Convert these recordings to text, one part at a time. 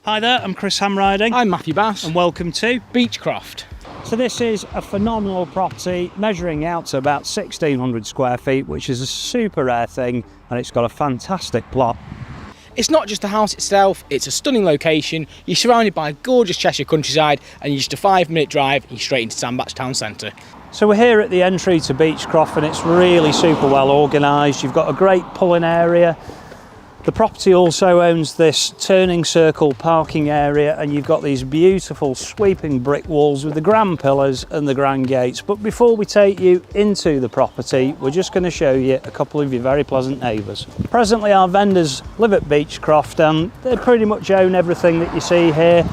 Hi there, I'm Chris Hamriding. I'm Matthew Bass. And welcome to Beechcroft. So this is a phenomenal property measuring out to about 1,600 square feet, which is a super rare thing, and it's got a fantastic plot. It's not just the house itself, it's a stunning location. You're surrounded by gorgeous Cheshire countryside and you're just a 5-minute drive and you're straight into Sandbach town centre. So we're here at the entry to Beechcroft and it's really super well organised. You've got a great pulling area. The property also owns this turning circle parking area, and you've got these beautiful sweeping brick walls with the grand pillars and the grand gates. But before we take you into the property, we're just going to show you a couple of your very pleasant neighbours. Presently our vendors live at Beechcroft and they pretty much own everything that you see here.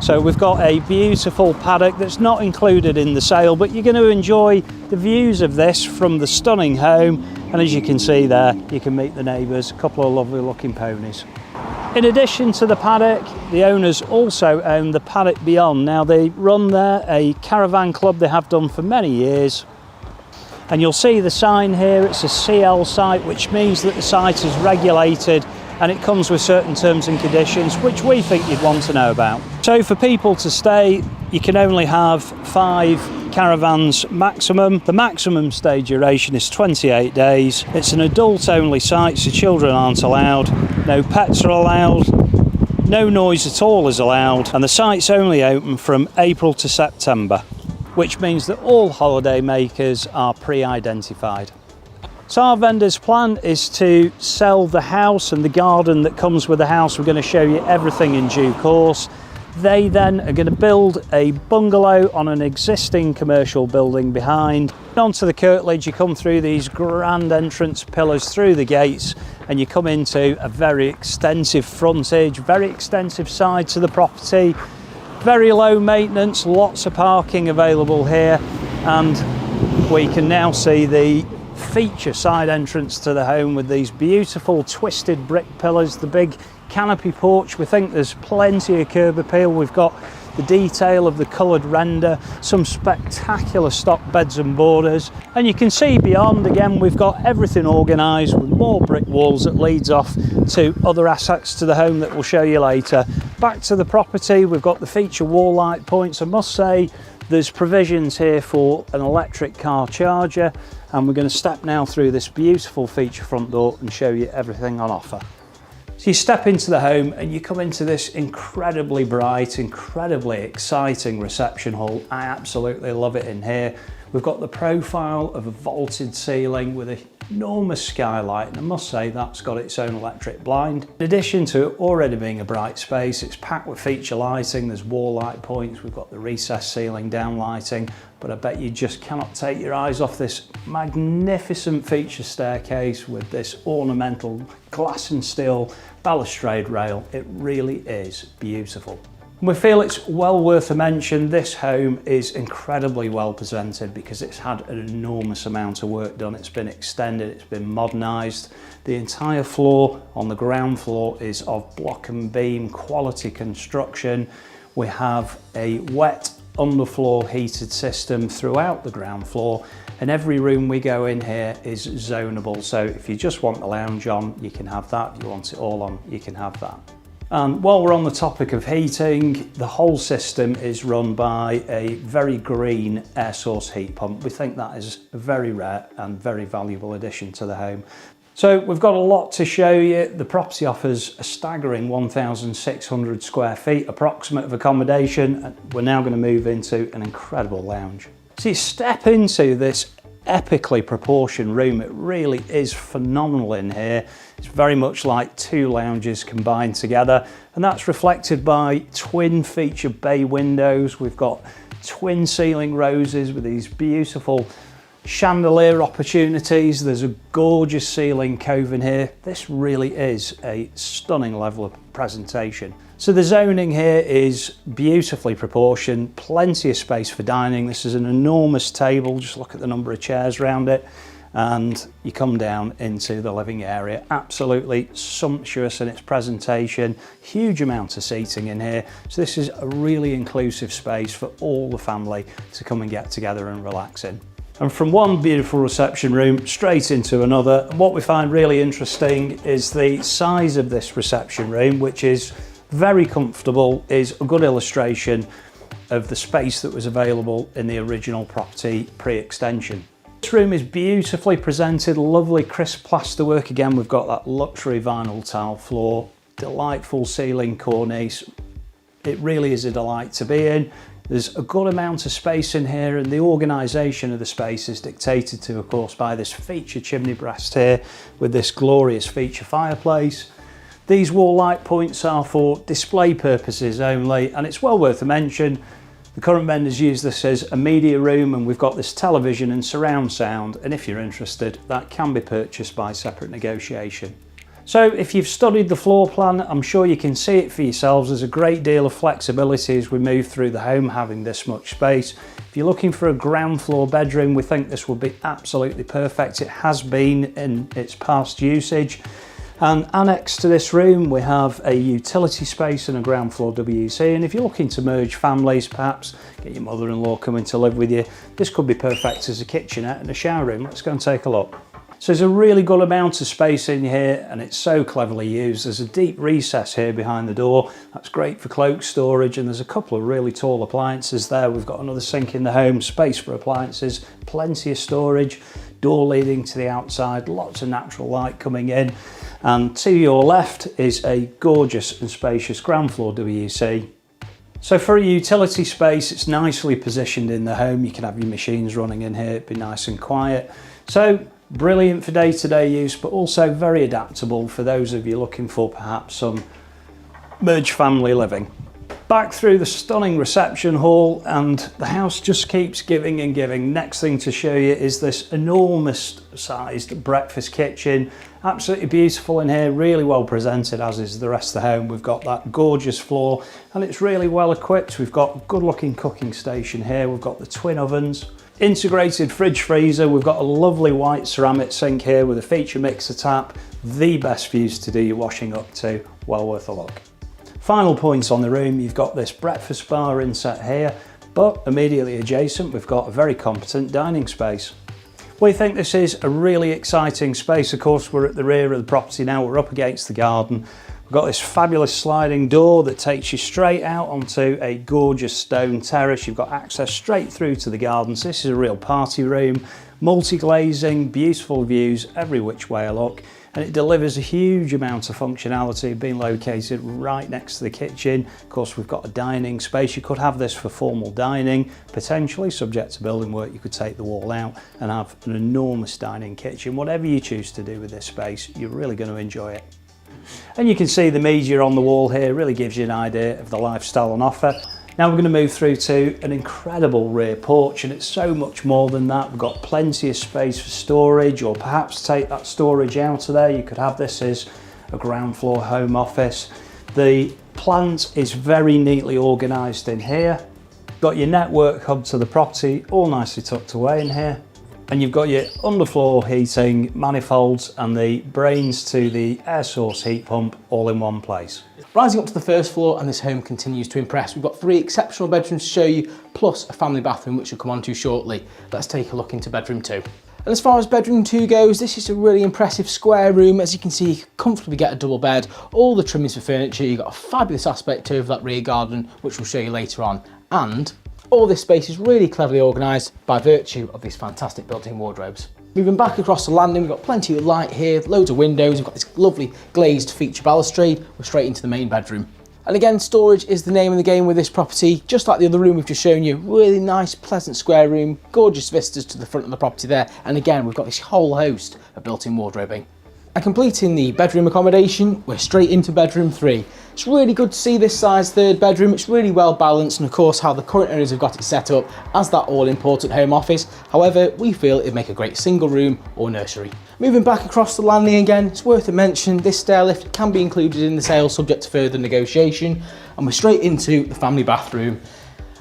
So we've got a beautiful paddock that's not included in the sale, but you're going to enjoy the views of this from the stunning home. And as you can see there, you can meet the neighbours, a couple of lovely looking ponies. In addition to the paddock, the owners also own the paddock beyond. Now they run there a caravan club, they have done for many years. And you'll see the sign here, it's a CL site, which means that the site is regulated and it comes with certain terms and conditions which we think you'd want to know about. So for people to stay, you can only have 5 caravans maximum. The maximum stay duration is 28 days. It's an adult only site, so children aren't allowed. No pets are allowed. No noise at all is allowed. And the site's only open from April to September, which means that all holiday makers are pre-identified. So our vendor's plan is to sell the house and the garden that comes with the house. We're going to show you everything in due course. They then are going to build a bungalow on an existing commercial building behind. Onto the curtilage, you come through these grand entrance pillars through the gates and you come into a very extensive frontage, very extensive side to the property. Very low maintenance, lots of parking available here, and we can now see the feature side entrance to the home with these beautiful twisted brick pillars, the big canopy porch. We think there's plenty of curb appeal. We've got the detail of the coloured render, some spectacular stock beds and borders, and you can see beyond again we've got everything organised with more brick walls that leads off to other assets to the home that we'll show you later. Back to the property, we've got the feature wall light points. I must say there's provisions here for an electric car charger, and we're going to step now through this beautiful feature front door and show you everything on offer. So you step into the home and you come into this incredibly bright, incredibly exciting reception hall. I absolutely love it in here. We've got the profile of a vaulted ceiling with an enormous skylight, and I must say that's got its own electric blind. In addition to it already being a bright space, it's packed with feature lighting. There's wall light points, we've got the recessed ceiling down lighting, but I bet you just cannot take your eyes off this magnificent feature staircase with this ornamental glass and steel balustrade rail. It really is beautiful. We feel it's well worth a mention. This home is incredibly well presented because it's had an enormous amount of work done. It's been extended, it's been modernised. The entire floor on the ground floor is of block and beam quality construction. We have a wet underfloor heated system throughout the ground floor, and every room we go in here is zonable. So if you just want the lounge on, you can have that. If you want it all on, you can have that. And while we're on the topic of heating, the whole system is run by a very green air source heat pump. We think that is a very rare and very valuable addition to the home. So we've got a lot to show you. The property offers a staggering 1,600 square feet approximate of accommodation. And we're now going to move into an incredible lounge. So you step into this epically proportioned room. It really is phenomenal in here. It's very much like 2 lounges combined together, and that's reflected by twin feature bay windows. We've got twin ceiling roses with these beautiful chandelier opportunities. There's a gorgeous ceiling cove in here. This really is a stunning level of presentation. So the zoning here is beautifully proportioned, plenty of space for dining. This is an enormous table, just look at the number of chairs around it, and you come down into the living area. Absolutely sumptuous in its presentation, huge amount of seating in here. So this is a really inclusive space for all the family to come and get together and relax in. And from one beautiful reception room straight into another. And what we find really interesting is the size of this reception room, which is Very comfortable, is a good illustration of the space that was available in the original property pre-extension. This room is beautifully presented, lovely crisp plasterwork. Again, we've got that luxury vinyl tile floor, delightful ceiling cornice. It really is a delight to be in. There's a good amount of space in here, and the organisation of the space is dictated to, of course, by this feature chimney breast here with this glorious feature fireplace. These wall light points are for display purposes only, and it's well worth a mention. The current vendors use this as a media room, and we've got this television and surround sound, and if you're interested, that can be purchased by separate negotiation. So if you've studied the floor plan, I'm sure you can see it for yourselves. There's a great deal of flexibility as we move through the home, having this much space. If you're looking for a ground floor bedroom, we think this would be absolutely perfect. It has been in its past usage. And annexed to this room, we have a utility space and a ground floor WC. And if you're looking to merge families, perhaps get your mother-in-law coming to live with you, this could be perfect as a kitchenette and a shower room. Let's go and take a look. So there's a really good amount of space in here, and it's so cleverly used. There's a deep recess here behind the door. That's great for cloak storage, and there's a couple of really tall appliances there. We've got another sink in the home, space for appliances, plenty of storage, door leading to the outside, lots of natural light coming in. And to your left is a gorgeous and spacious ground floor WC. So for a utility space, it's nicely positioned in the home. You can have your machines running in here, it'd be nice and quiet. So brilliant for day-to-day use, but also very adaptable for those of you looking for perhaps some merged family living. Back through the stunning reception hall, and the house just keeps giving and giving. Next thing to show you is this enormous sized breakfast kitchen. Absolutely beautiful in here, really well presented, as is the rest of the home. We've got that gorgeous floor, and it's really well equipped. We've got a good looking cooking station here. We've got the twin ovens, integrated fridge freezer. We've got a lovely white ceramic sink here with a feature mixer tap. The best views to do your washing up to, well worth a look. Final points on the room, you've got this breakfast bar inset here, but immediately adjacent we've got a very competent dining space. We think this is a really exciting space. Of course, we're at the rear of the property now, we're up against the garden. We've got this fabulous sliding door that takes you straight out onto a gorgeous stone terrace. You've got access straight through to the garden, so this is a real party room. Multi-glazing, beautiful views every which way I look. And it delivers a huge amount of functionality, being located right next to the kitchen. Of course, we've got a dining space. You could have this for formal dining, potentially subject to building work. You could take the wall out and have an enormous dining kitchen. Whatever you choose to do with this space, you're really going to enjoy it. And you can see the media on the wall here, really gives you an idea of the lifestyle on offer. Now we're going to move through to an incredible rear porch, and it's so much more than that. We've got plenty of space for storage, or perhaps take that storage out of there. You could have this as a ground floor home office. The plant is very neatly organised in here. You've got your network hub to the property, all nicely tucked away in here. And you've got your underfloor heating, manifolds, and the brains to the air source heat pump all in one place. Rising up to the first floor, and this home continues to impress. We've got 3 exceptional bedrooms to show you, plus a family bathroom which we'll come on to shortly. Let's take a look into bedroom 2. And as far as bedroom 2 goes, this is a really impressive square room. As you can see, you can comfortably get a double bed, all the trimmings for furniture. You've got a fabulous aspect over that rear garden, which we'll show you later on. And all this space is really cleverly organised by virtue of these fantastic built-in wardrobes. Moving back across the landing, we've got plenty of light here, loads of windows, we've got this lovely glazed feature balustrade. We're straight into the main bedroom. And again, storage is the name of the game with this property. Just like the other room we've just shown you, really nice, pleasant square room, gorgeous vistas to the front of the property there. And again, we've got this whole host of built-in wardrobing. And completing the bedroom accommodation, we're straight into bedroom 3. It's really good to see this size third bedroom. It's really well balanced, and of course how the current owners have got it set up as that all-important home office. However, we feel it'd make a great single room or nursery. Moving back across the landing again, it's worth a mention, this stair lift can be included in the sale subject to further negotiation. And we're straight into the family bathroom.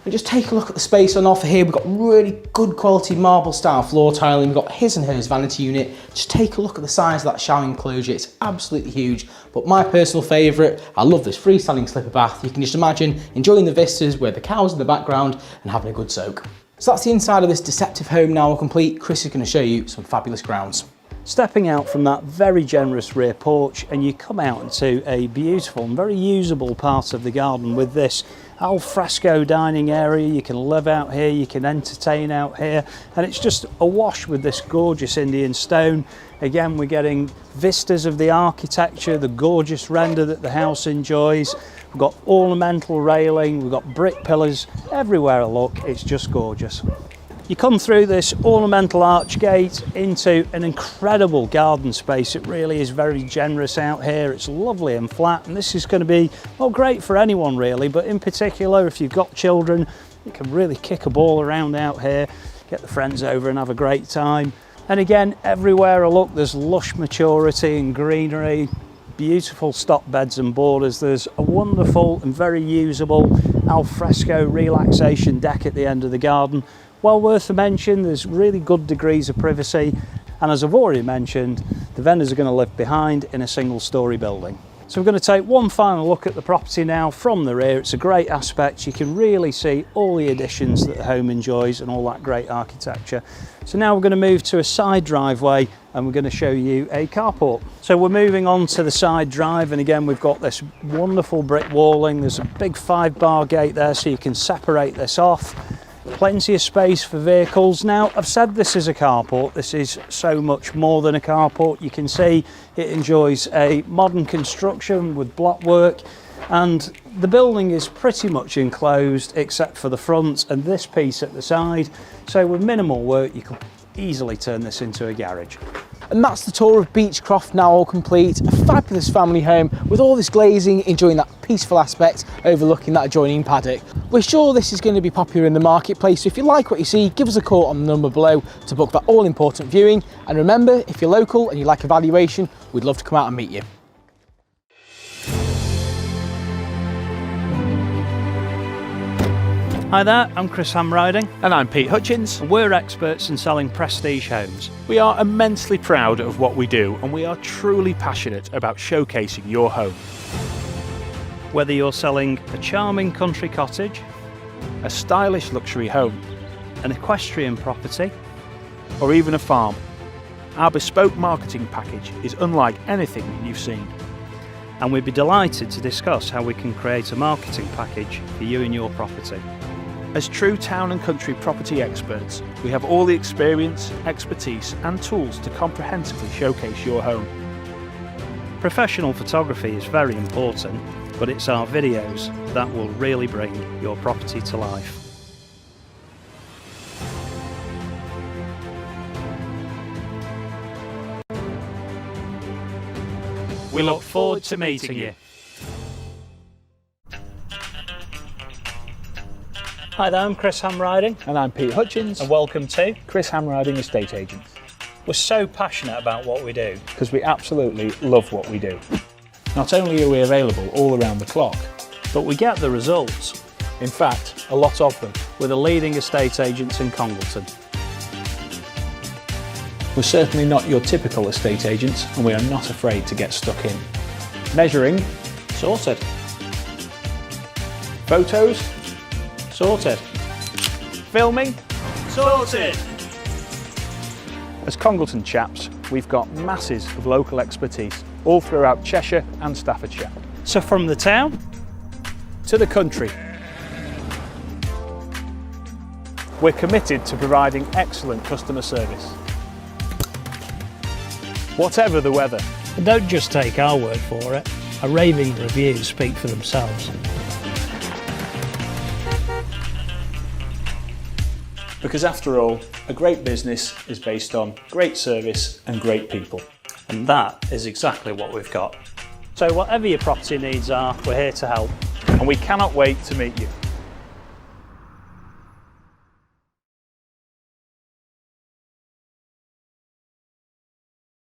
And just take a look at the space on offer here. We've got really good quality marble style floor tiling. We've got his and hers vanity unit. Just take a look at the size of that shower enclosure. It's absolutely huge. But my personal favourite, I love this freestanding slipper bath. You can just imagine enjoying the vistas with the cows in the background and having a good soak. So that's the inside of this deceptive home now complete. Chris is going to show you some fabulous grounds. Stepping out from that very generous rear porch, and you come out into a beautiful and very usable part of the garden with this al fresco dining area. You can live out here, you can entertain out here, and it's just awash with this gorgeous Indian stone. Again, we're getting vistas of the architecture, the gorgeous render that the house enjoys. We've got ornamental railing, we've got brick pillars. Everywhere I look, it's just gorgeous. You come through this ornamental arch gate into an incredible garden space. It really is very generous out here. It's lovely and flat, and this is going to be, well, great for anyone really, but in particular if you've got children, you can really kick a ball around out here, get the friends over and have a great time. And again, everywhere I look, there's lush maturity and greenery, beautiful stop beds and borders. There's a wonderful and very usable al fresco relaxation deck at the end of the garden. Well worth a mention, there's really good degrees of privacy, and as I've already mentioned, the vendors are going to live behind in a single-storey building. So we're going to take one final look at the property now from the rear. It's a great aspect. You can really see all the additions that the home enjoys and all that great architecture. So now we're going to move to a side driveway and we're going to show you a carport. So we're moving on to the side drive, and again we've got this wonderful brick walling. There's a big 5-bar gate there so you can separate this off. Plenty of space for vehicles. Now, I've said this is a carport. This is so much more than a carport. You can see it enjoys a modern construction with block work, and the building is pretty much enclosed except for the front and this piece at the side. So with minimal work, you can easily turn this into a garage. And that's the tour of Beechcroft, now all complete. A fabulous family home with all this glazing, enjoying that peaceful aspect overlooking that adjoining paddock. We're sure this is going to be popular in the marketplace, so if you like what you see, give us a call on the number below to book that all important viewing. And remember, if you're local and you like a valuation, we'd love to come out and meet you. Hi there, I'm Chris Hamriding. And I'm Pete Hutchins. And we're experts in selling prestige homes. We are immensely proud of what we do, and we are truly passionate about showcasing your home. Whether you're selling a charming country cottage, A stylish luxury home, an equestrian property, or even a farm, our bespoke marketing package is unlike anything you've seen. and we'd be delighted to discuss how we can create a marketing package for you and your property. As true town and country property experts, we have all the experience, expertise and tools to comprehensively showcase your home. Professional photography is very important, but it's our videos that will really bring your property to life. We look forward to meeting you. Hi there, I'm Chris Hamriding. And I'm Pete Hutchins. And welcome to Chris Hamriding Estate Agents. We're so passionate about what we do. Because we absolutely love what we do. Not only are we available all around the clock, but we get the results. In fact, a lot of them. We're the leading estate agents in Congleton. We're certainly not your typical estate agents, and we are not afraid to get stuck in. Measuring, Sorted. photos, Sorted. filming. Sorted. As Congleton chaps, we've got masses of local expertise all throughout Cheshire and Staffordshire. So from the town To the country. We're committed to providing excellent customer service. Whatever the weather. And don't just take our word for it. Our raving reviews speak for themselves. Because after all, a great business is based on great service and great people. And that is exactly what we've got. So whatever your property needs are, we're here to help. And we cannot wait to meet you.